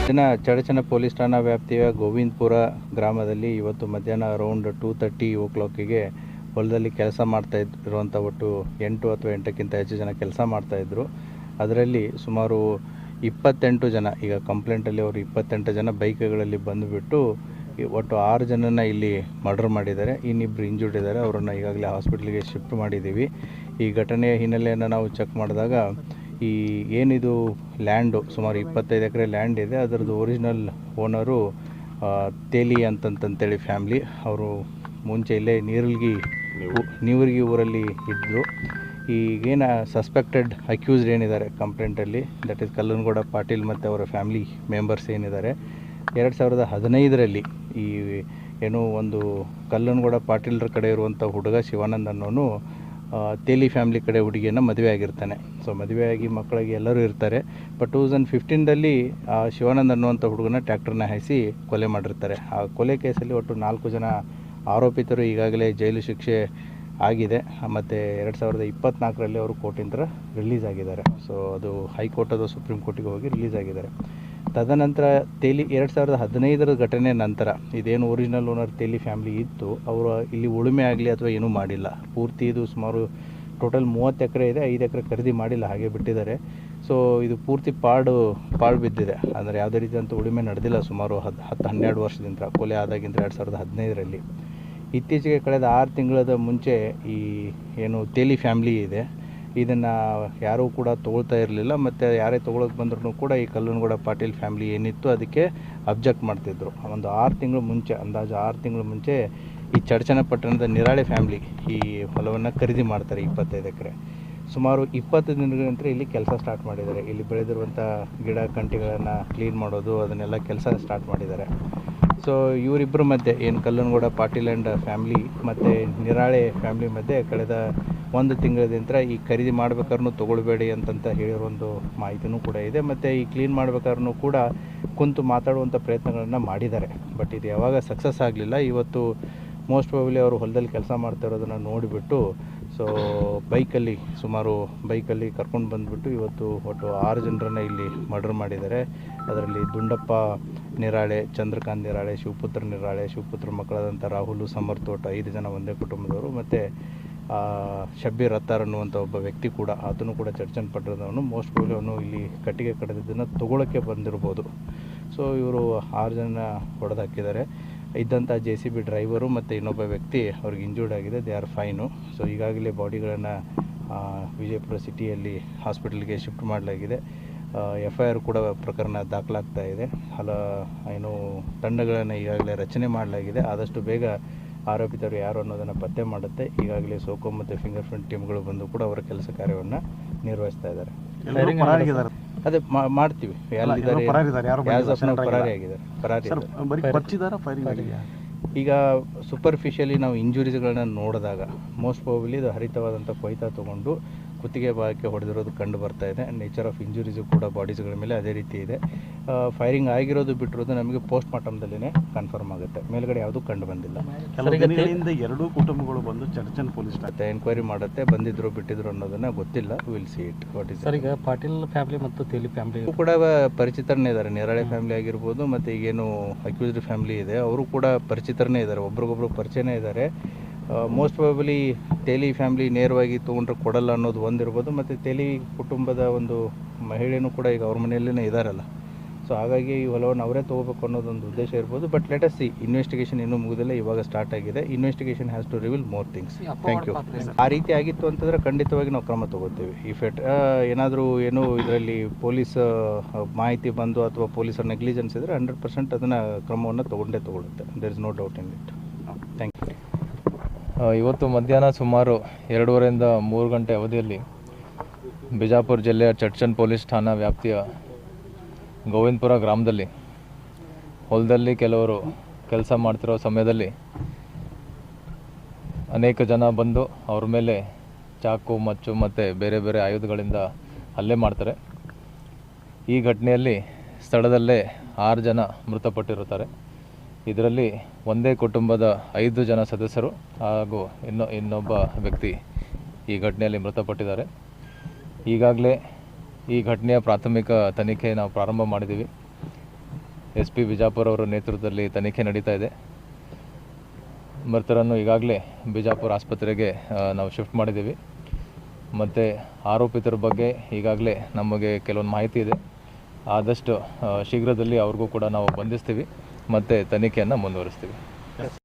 Chadchan police ಠಾಣಾ ವ್ಯಾಪ್ತಿಯ ಗೋವಿಂದಪುರ ಗ್ರಾಮದಲ್ಲಿ ಇವತ್ತು ಮಧ್ಯಾಹ್ನ ಅರೌಂಡ್ 2:30 ಓ ಕ್ಲಾಕಿಗೆ ಹೊಲದಲ್ಲಿ ಕೆಲಸ ಮಾಡ್ತಾ ಇರುವಂಥ ಒಟ್ಟು 8 ಅಥವಾ 8ಕ್ಕಿಂತ ಹೆಚ್ಚು ಜನ ಕೆಲಸ ಮಾಡ್ತಾಯಿದ್ರು. ಅದರಲ್ಲಿ ಸುಮಾರು 28 ಜನ, ಈಗ ಕಂಪ್ಲೇಂಟಲ್ಲಿ ಅವರು 28 ಜನ ಬೈಕ್ಗಳಲ್ಲಿ ಬಂದುಬಿಟ್ಟು ಒಟ್ಟು 6 ಜನನ ಇಲ್ಲಿ ಮರ್ಡರ್ ಮಾಡಿದ್ದಾರೆ. ಇನ್ನಿಬ್ಬರು ಇಂಜೂರ್ಡ್ ಇದ್ದಾರೆ. ಅವರನ್ನು ಈಗಾಗಲೇ ಹಾಸ್ಪಿಟ್ಲಿಗೆ ಶಿಫ್ಟ್ ಮಾಡಿದ್ದೀವಿ. ಈ ಘಟನೆಯ ಹಿನ್ನೆಲೆಯನ್ನು ನಾವು ಚೆಕ್ ಮಾಡಿದಾಗ ಈ ಏನಿದು ಲ್ಯಾಂಡು ಸುಮಾರು 25 ಎಕರೆ ಲ್ಯಾಂಡ್ ಇದೆ, ಅದರದ್ದು ಒರಿಜಿನಲ್ ಓನರು ತೇಲಿ ಅಂತಂತೇಳಿ ಫ್ಯಾಮ್ಲಿ. ಅವರು ಮುಂಚೆ ಇಲ್ಲೇ ನೀವರ್ಗಿ ಊರಲ್ಲಿ ಇದ್ದರು. ಈಗೇನು ಸಸ್ಪೆಕ್ಟೆಡ್ ಅಕ್ಯೂಸ್ಡ್ ಏನಿದ್ದಾರೆ ಕಂಪ್ಲೇಂಟಲ್ಲಿ, ದಟ್ ಈಸ್ ಕಲ್ಲನಗೌಡ ಪಾಟೀಲ್ ಮತ್ತು ಅವರ ಫ್ಯಾಮಿಲಿ ಮೆಂಬರ್ಸ್ ಏನಿದ್ದಾರೆ, 2015ರಲ್ಲಿ ಈ ಏನು ಒಂದು ಕಲ್ಲನಗೌಡ ಪಾಟೀಲ್ರ ಕಡೆ ಇರುವಂಥ ಹುಡುಗ ಶಿವಾನಂದ್ ಅನ್ನೋನು ತೇಲಿ ಫ್ಯಾಮ್ಲಿ ಕಡೆ ಹುಡುಗಿಯನ್ನು ಮದುವೆ ಆಗಿರ್ತಾನೆ. ಸೊ ಮದುವೆಯಾಗಿ ಮಕ್ಕಳಿಗೆ ಎಲ್ಲರೂ ಇರ್ತಾರೆ. ಬಟ್ 2015ರಲ್ಲಿ ಶಿವಾನಂದ್ ಅನ್ನುವಂಥ ಹುಡುಗನ ಟ್ರ್ಯಾಕ್ಟರ್ನ ಹಾಯಿಸಿ ಕೊಲೆ ಮಾಡಿರ್ತಾರೆ. ಆ ಕೊಲೆ ಕೇಸಲ್ಲಿ ಒಟ್ಟು 4 ಜನ ಆರೋಪಿತರು ಈಗಾಗಲೇ ಜೈಲು ಶಿಕ್ಷೆ ಆಗಿದೆ. ಮತ್ತು 2024ರಲ್ಲಿ ಅವರು ಕೋರ್ಟಿಂದ ರಿಲೀಸ್ ಆಗಿದ್ದಾರೆ. ಸೊ ಅದು ಹೈಕೋರ್ಟ್ ಅದು ಸುಪ್ರೀಂ ಕೋರ್ಟಿಗೆ ಹೋಗಿ ರಿಲೀಸ್ ಆಗಿದ್ದಾರೆ. ತದನಂತರ ತೇಲಿ 2015ರ ಘಟನೆ ನಂತರ ಇದೇನು ಒರಿಜಿನಲ್ ಓನರ್ ತೇಲಿ ಫ್ಯಾಮ್ಲಿ ಇತ್ತು, ಅವರು ಇಲ್ಲಿ ಉಳುಮೆ ಆಗಲಿ ಅಥವಾ ಏನೂ ಮಾಡಿಲ್ಲ. ಪೂರ್ತಿ ಇದು ಸುಮಾರು ಟೋಟಲ್ 30 ಎಕರೆ ಇದೆ, 5 ಎಕರೆ ಖರೀದಿ ಮಾಡಿಲ್ಲ, ಹಾಗೆ ಬಿಟ್ಟಿದ್ದಾರೆ. ಸೊ ಇದು ಪೂರ್ತಿ ಪಾಡು ಬಿದ್ದಿದೆ. ಅಂದರೆ ಯಾವುದೇ ರೀತಿಯಂಥ ಉಳುಮೆ ನಡೆದಿಲ್ಲ ಸುಮಾರು 10-12 ವರ್ಷದಿಂದ. ಕೊಲೆ ಆದಾಗಿಂದ 2015ರಲ್ಲಿ. ಇತ್ತೀಚೆಗೆ ಕಳೆದ 6 ತಿಂಗಳದ ಮುಂಚೆ ಈ ಏನು ತೇಲಿ ಫ್ಯಾಮ್ಲಿ ಇದೆ, ಇದನ್ನು ಯಾರೂ ಕೂಡ ತೊಗೊಳ್ತಾ ಇರಲಿಲ್ಲ. ಮತ್ತು ಯಾರೇ ತೊಗೊಳಕ್ಕೆ ಬಂದ್ರೂ ಕೂಡ ಈ ಕಲ್ಲನಗೌಡ ಪಾಟೀಲ್ ಫ್ಯಾಮ್ಲಿ ಏನಿತ್ತು ಅದಕ್ಕೆ ಅಬ್ಜೆಕ್ಟ್ ಮಾಡ್ತಿದ್ರು. ಒಂದು 6 ತಿಂಗಳು ಮುಂಚೆ, ಅಂದಾಜು 6 ತಿಂಗಳು ಮುಂಚೆ ಈ ಚಡಚಣ ಪಟ್ಟಣದ ನಿರಾಳೆ ಫ್ಯಾಮ್ಲಿ ಈ ಹೊಲವನ್ನು ಖರೀದಿ ಮಾಡ್ತಾರೆ 25 ಎಕರೆ. ಸುಮಾರು 20 ದಿನಗಳ ನಂತರ ಇಲ್ಲಿ ಕೆಲಸ ಸ್ಟಾರ್ಟ್ ಮಾಡಿದ್ದಾರೆ. ಇಲ್ಲಿ ಬೆಳೆದಿರುವಂಥ ಗಿಡ ಕಂಟಿಗಳನ್ನು ಕ್ಲೀನ್ ಮಾಡೋದು, ಅದನ್ನೆಲ್ಲ ಕೆಲಸ ಸ್ಟಾರ್ಟ್ ಮಾಡಿದ್ದಾರೆ. ಸೊ ಇವರಿಬ್ಬರ ಮಧ್ಯೆ ಏನು ಕಲ್ಲನಗೌಡ ಪಾಟೀಲ್ ಆ್ಯಂಡ್ ಫ್ಯಾಮ್ಲಿ ಮತ್ತು ನಿರಾಳೆ ಫ್ಯಾಮ್ಲಿ ಮಧ್ಯೆ ಕಳೆದ 1 ತಿಂಗಳಿಂದ ಈ ಖರೀದಿ ಮಾಡ್ಬೇಕಾದ್ರೂ ತೊಗೊಳ್ಬೇಡಿ ಅಂತಂತ ಹೇಳಿರೋ ಒಂದು ಮಾಹಿತಿನೂ ಕೂಡ ಇದೆ. ಮತ್ತು ಈ ಕ್ಲೀನ್ ಮಾಡ್ಬೇಕಾದ್ರೂ ಕೂಡ ಕುಂತು ಮಾತಾಡುವಂಥ ಪ್ರಯತ್ನಗಳನ್ನು ಮಾಡಿದ್ದಾರೆ. ಬಟ್ ಇದು ಯಾವಾಗ ಸಕ್ಸಸ್ ಆಗಲಿಲ್ಲ. ಇವತ್ತು ಮೋಸ್ಟ್ ಪ್ರಾಬಬ್ಲಿ ಅವರು ಹೊಲದಲ್ಲಿ ಕೆಲಸ ಮಾಡ್ತಾ ಇರೋದನ್ನು ನೋಡಿಬಿಟ್ಟು ಸೊ ಬೈಕಲ್ಲಿ ಕರ್ಕೊಂಡು ಬಂದುಬಿಟ್ಟು ಇವತ್ತು ಒಟ್ಟು 6 ಜನರನ್ನು ಇಲ್ಲಿ ಮರ್ಡರ್ ಮಾಡಿದ್ದಾರೆ. ಅದರಲ್ಲಿ ದುಂಡಪ್ಪ ನಿರಾಳೆ, ಚಂದ್ರಕಾಂತ್ ನಿರಾಳೆ, ಶಿವಪುತ್ರ ನಿರಾಳೆ, ಶಿವಪುತ್ರ ಮಕ್ಕಳಾದಂಥ ರಾಹುಲು ಸಮರ್ಥೋಟ 5 ಜನ ಒಂದೇ ಕುಟುಂಬದವರು. ಮತ್ತು ಶಬ್ಬೀರ್ ಅತ್ತಾರ್ ಅನ್ನುವಂಥ ಒಬ್ಬ ವ್ಯಕ್ತಿ ಕೂಡ, ಆತನು ಕೂಡ ಚಡಚಣ ಪಟ್ಟಣದವನು. ಮೋಸ್ಟ್ ಪ್ರಾಬಬ್ಲಿ ಅವನು ಇಲ್ಲಿ ಕಟ್ಟಿಗೆ ಕಡಿದಿದ್ದನ್ನು ತೊಗೊಳಕ್ಕೆ ಬಂದಿರ್ಬೋದು. ಸೊ ಇವರು 6 ಜನ ಹೊಡೆದು ಹಾಕಿದ್ದಾರೆ. ಇದ್ದಂಥ JCB ಡ್ರೈವರು ಮತ್ತು ಇನ್ನೊಬ್ಬ ವ್ಯಕ್ತಿ ಅವ್ರಿಗೆ ಇಂಜೂರ್ಡ್ ಆಗಿದೆ. They are fine. ಸೊ ಈಗಾಗಲೇ ಬಾಡಿಗಳನ್ನು ವಿಜಯಪುರ ಸಿಟಿಯಲ್ಲಿ ಹಾಸ್ಪಿಟಲ್ಗೆ ಶಿಫ್ಟ್ ಮಾಡಲಾಗಿದೆ. FIR ಕೂಡ ಪ್ರಕರಣ ದಾಖಲಾಗ್ತಾ ಇದೆ. ಏನು ತಂಡಗಳನ್ನು ಈಗಾಗಲೇ ರಚನೆ ಮಾಡಲಾಗಿದೆ. ಆದಷ್ಟು ಬೇಗ ಆರೋಪಿತರು ಯಾರು ಅನ್ನೋದನ್ನು ಪತ್ತೆ ಮಾಡುತ್ತೆ. ಈಗಾಗಲೇ ಸೋಕೋ ಮತ್ತು ಫಿಂಗರ್ ಪ್ರಿಂಟ್ ಟೀಮ್ಗಳು ಬಂದು ಕೂಡ ಅವರ ಕೆಲಸ ಕಾರ್ಯವನ್ನು ನಿರ್ವಹಿಸ್ತಾ ಇದ್ದಾರೆ. ಅದೇ ಮಾಡ್ತೀವಿ. ಈಗ ಸೂಪರ್ಫಿಷಿಯಲಿ ನಾವು ಇಂಜುರೀಸ್ಗಳನ್ನ ನೋಡಿದಾಗ ಮೋಸ್ಟ್ ಪ್ರಾಬಬ್ಲಿ ಇದು ಹರಿತವಾದಂಥ ಕೊಯ್ತಾ ತೊಗೊಂಡು ಕುತ್ತಿಗೆ ಭಾಗಕ್ಕೆ ಹೊಡೆದಿರೋದು ಕಂಡು ಬರ್ತಾ ಇದೆ. ನೇಚರ್ ಆಫ್ ಇಂಜುರೀಸು ಕೂಡ ಬಾಡೀಸ್ಗಳ ಮೇಲೆ ಅದೇ ರೀತಿ ಇದೆ. ಫೈರಿಂಗ್ ಆಗಿರೋದು ಬಿಟ್ಟಿರೋದು ನಮಗೆ ಪೋಸ್ಟ್ ಮಾರ್ಟಮ್ದಲ್ಲೇ ಕನ್ಫರ್ಮ್ ಆಗುತ್ತೆ. ಮೇಲ್ಗಡೆ ಯಾವುದೂ ಕಂಡು ಬಂದಿಲ್ಲ. ಎರಡೂ ಕುಟುಂಬಗಳು ಬಂದು ಚಡಚಣ ಪೊಲೀಸ್ ಮತ್ತೆ ಎನ್ಕ್ವೈರಿ ಮಾಡುತ್ತೆ. ಬಂದಿದ್ರು ಬಿಟ್ಟಿದ್ರು ಅನ್ನೋದನ್ನ ಗೊತ್ತಿಲ್ಲ. Will see it what is. ಈಗ ಪಾಟೀಲ್ ಫ್ಯಾಮಿಲಿ ಮತ್ತು ತೇಲಿ ಫ್ಯಾಮಿಲಿ ಕೂಡ ಪರಿಚಿತರನ್ನೇ ಇದ್ದಾರೆ. ನಿರಾಳೆ ಫ್ಯಾಮಿಲಿ ಆಗಿರ್ಬೋದು ಮತ್ತು ಈಗೇನು ಅಕ್ಯೂಸ್ಡ್ ಫ್ಯಾಮಿಲಿ ಇದೆ ಅವರು ಕೂಡ ಪರಿಚಿತರನ್ನೇ ಇದ್ದಾರೆ, ಒಬ್ರಿಗೊಬ್ರು ಪರಿಚಯನೇ ಇದ್ದಾರೆ. ಮೋಸ್ಟ್ ಪ್ರಾಬಬ್ಲಿ ತೇಲಿ ಫ್ಯಾಮ್ಲಿ ನೇರವಾಗಿ ತೊಗೊಂಡ್ರೆ ಕೊಡಲ್ಲ ಅನ್ನೋದು ಒಂದಿರ್ಬೋದು. ಮತ್ತು ತೇಲಿ ಕುಟುಂಬದ ಒಂದು ಮಹಿಳೆಯೂ ಕೂಡ ಈಗ ಅವ್ರ ಮನೆಯಲ್ಲೇ ಇದ್ದಾರಲ್ಲ. ಸೊ ಹಾಗಾಗಿ ಈ ಹೊಲವನ್ನು ಅವರೇ ತೊಗೋಬೇಕು ಅನ್ನೋದೊಂದು ಉದ್ದೇಶ ಇರ್ಬೋದು. But let us see. Investigation ಇನ್ನೂ ಮುಗಿದಿಲ್ಲ, ಇವಾಗ ಸ್ಟಾರ್ಟ್ ಆಗಿದೆ. Investigation has to reveal more things. Thank you. ಆ ರೀತಿ ಆಗಿತ್ತು ಅಂತಂದರೆ ಖಂಡಿತವಾಗಿ ನಾವು ಕ್ರಮ ತೊಗೋತೀವಿ. ಇಫ್ ಏನಾದರೂ ಇದರಲ್ಲಿ ಪೊಲೀಸ್ ಮಾಹಿತಿ ಬಂದು ಅಥವಾ ಪೊಲೀಸರ ನೆಗ್ಲಿಜೆನ್ಸ್ ಇದ್ದರೆ 100% ಅದನ್ನು ಕ್ರಮವನ್ನು ತೊಗೊಳ್ಳುತ್ತೆ. There is no doubt in it. Thank you. ಇವತ್ತು ಮಧ್ಯಾಹ್ನ ಸುಮಾರು 2:30ರಿಂದ 3 ಗಂಟೆ ಅವಧಿಯಲ್ಲಿ ಬಿಜಾಪುರ ಜಿಲ್ಲೆಯ ಚಡಚಣ ಪೊಲೀಸ್ ಠಾಣಾ ವ್ಯಾಪ್ತಿಯ ಗೋವಿಂದಪುರ ಗ್ರಾಮದಲ್ಲಿ ಹೊಲದಲ್ಲಿ ಕೆಲವರು ಕೆಲಸ ಮಾಡ್ತಿರೋ ಸಮಯದಲ್ಲಿ ಅನೇಕ ಜನ ಬಂದು ಅವ್ರ ಮೇಲೆ ಚಾಕು, ಮಚ್ಚು ಮತ್ತು ಬೇರೆ ಬೇರೆ ಆಯುಧಗಳಿಂದ ಹಲ್ಲೆ ಮಾಡ್ತಾರೆ. ಈ ಘಟನೆಯಲ್ಲಿ ಸ್ಥಳದಲ್ಲೇ 6 ಜನ ಮೃತಪಟ್ಟಿರುತ್ತಾರೆ. ಇದರಲ್ಲಿ ಒಂದೇ ಕುಟುಂಬದ 5 ಜನ ಸದಸ್ಯರು ಹಾಗೂ ಇನ್ನೊಬ್ಬ ವ್ಯಕ್ತಿ ಈ ಘಟನೆಯಲ್ಲಿ ಮೃತಪಟ್ಟಿದ್ದಾರೆ. ಈಗಾಗಲೇ ಈ ಘಟನೆಯ ಪ್ರಾಥಮಿಕ ತನಿಖೆ ನಾವು ಪ್ರಾರಂಭ ಮಾಡಿದ್ದೀವಿ. SP ಬಿಜಾಪುರ ಅವರ ನೇತೃತ್ವದಲ್ಲಿ ತನಿಖೆ ನಡೀತಾ ಇದೆ. ಮೃತರನ್ನು ಈಗಾಗಲೇ ಬಿಜಾಪುರ ಆಸ್ಪತ್ರೆಗೆ ನಾವು ಶಿಫ್ಟ್ ಮಾಡಿದ್ದೀವಿ. ಮತ್ತು ಆರೋಪಿತರ ಬಗ್ಗೆ ಈಗಾಗಲೇ ನಮಗೆ ಕೆಲವೊಂದು ಮಾಹಿತಿ ಇದೆ. ಆದಷ್ಟು ಶೀಘ್ರದಲ್ಲಿ ಅವ್ರಿಗೂ ಕೂಡ ನಾವು ಬಂಧಿಸ್ತೀವಿ ಮತ್ತು ತನಿಖೆಯನ್ನು ಮುಂದುವರಿಸ್ತೀವಿ.